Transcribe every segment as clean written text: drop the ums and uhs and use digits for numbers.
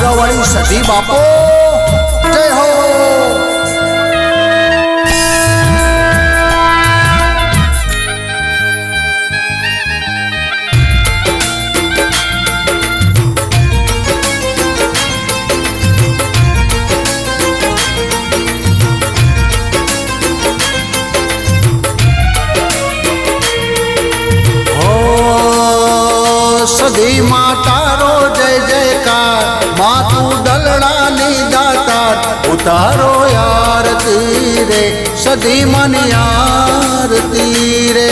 મોગરાવાળી સધી બાપો જય હો। સધી માં તારો જય જયકાર, માતું દલડાની દાતાર, ઉતારો આરતી રે સધી મની આરતી રે।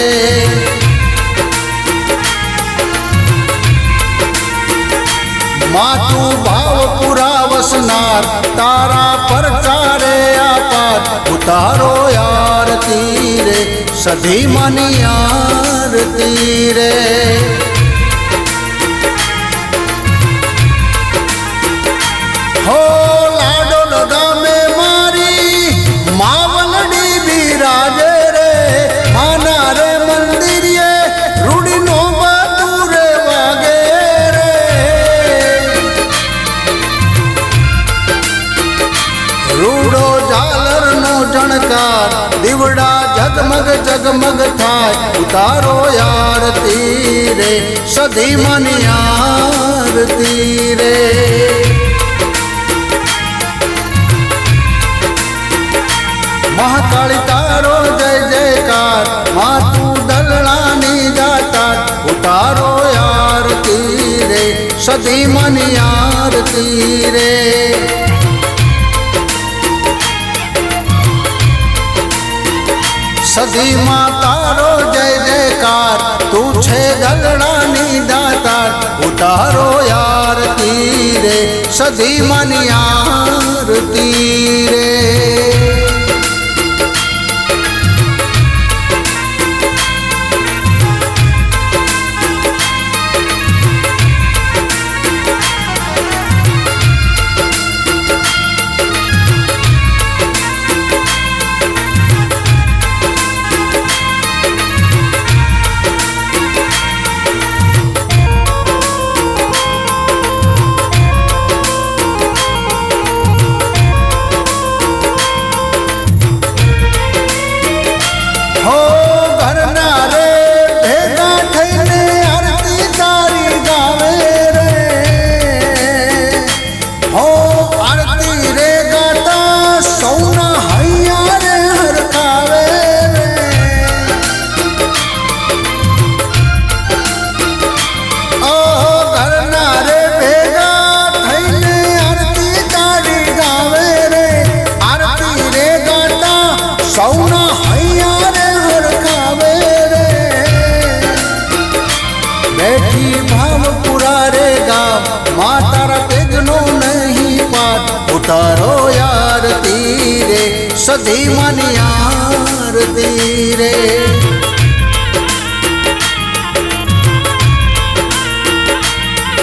માતું ભાવ પુરા વસનાર, તારા પર ચારે આપાર, ઉતારો આરતી રે સધી મની આરતી રે। हो लाडोल गामे मारी मावलडी बिराजे रे, माना रे मंदिर ये रूडी नो बटूरे वागे रे। रूडो झालर नो झणकार, दीवड़ा जगमग जगमग थाय, उतारो आरती रे सधी मनी आरती रे। महाकाली तारो जय जयकार, मातू दलडानी दातार, उतारो आरती रे सधी मनी आरती रे। सधी मां तारो जय जयकार, तू छे दलडानी दातार, उतारो आरती रे सधी मनी आरती रे। उतारो आरती रे सधी मनी आरती रे।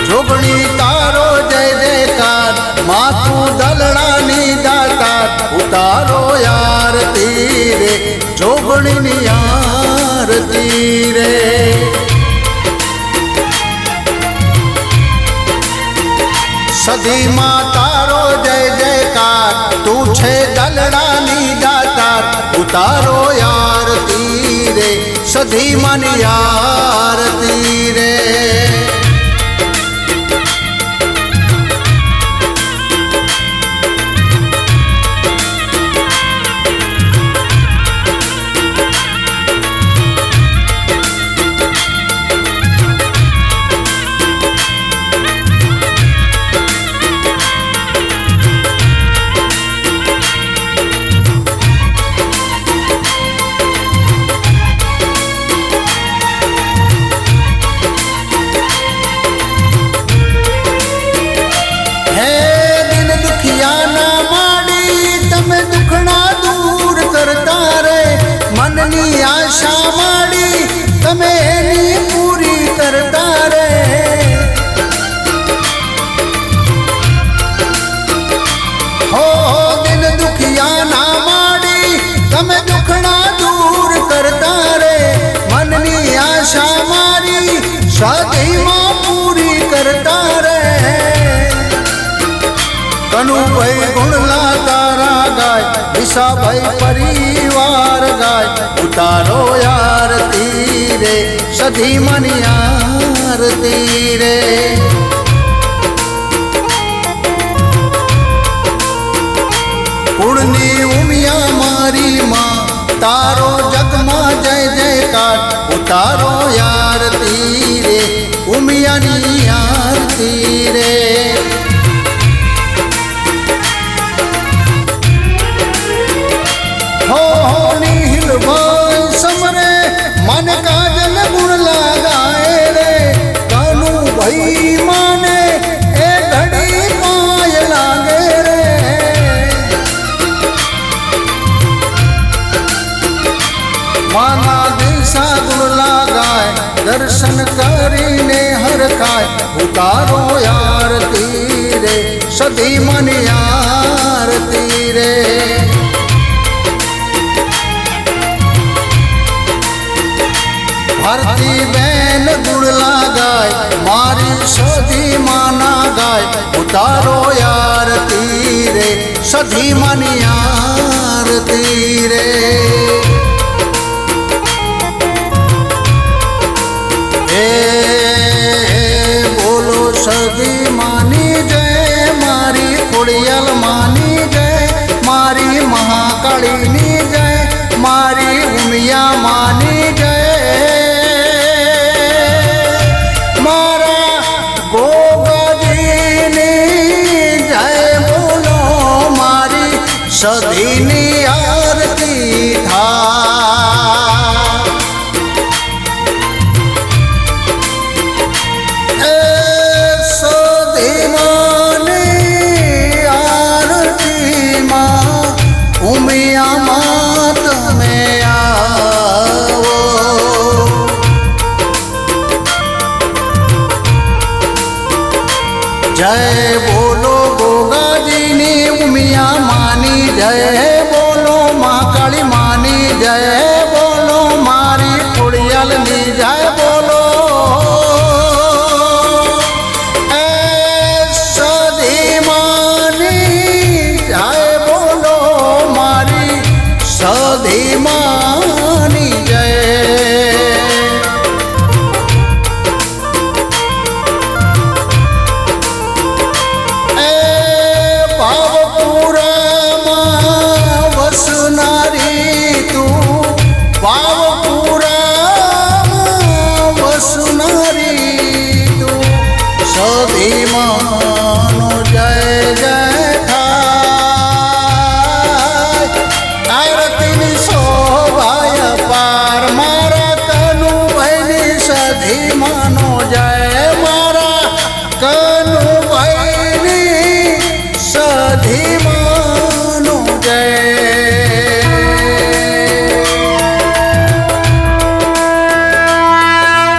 जोगणी तारो जय जयकार, मातू दलडानी दातार, उतारो आरती रे जोगणी आरती रे। सधी मां तारो जय जयकार, तू छे दलडानी दातार, उतारो आरती रे सधी मनी आरती रे। દિશા ભાઈ પરિવાર ગાય ઉતારો આરતી રે સધી મની આરતી રે કુળની ઉમિયા મારી માં તારો જગમાં જય જયકાર ઉતારો આરતી રે ઉમિયાની આરતી રે हो नील भाई समरे मन काजल गुण लगाए रे कानू भाई माने ए घड़ी पाय लागे रे माना दिशा गुण लगाए दर्शन करीने हर खाए उतारो आरती रे सधी मन आरती रे भारती बहन गुण लगाए मारी सधी माना गाय उतारो आरती रे सधी मनी आरती रे बोलो सधी मानी जय मारी खोड़ियल मानी जय मारी महाकाली नी जय मारी उमिया मानी जय सधीनी आरती था सधी मानी आरती माँ उमिया मात में आवो जय बोलो गोगा जी नी उमिया मानी जय बोलो माँ काली मानी जय बोलो मारी कुड़ियल नी जय बोलो सधी मानी जय बोलो मारी सधी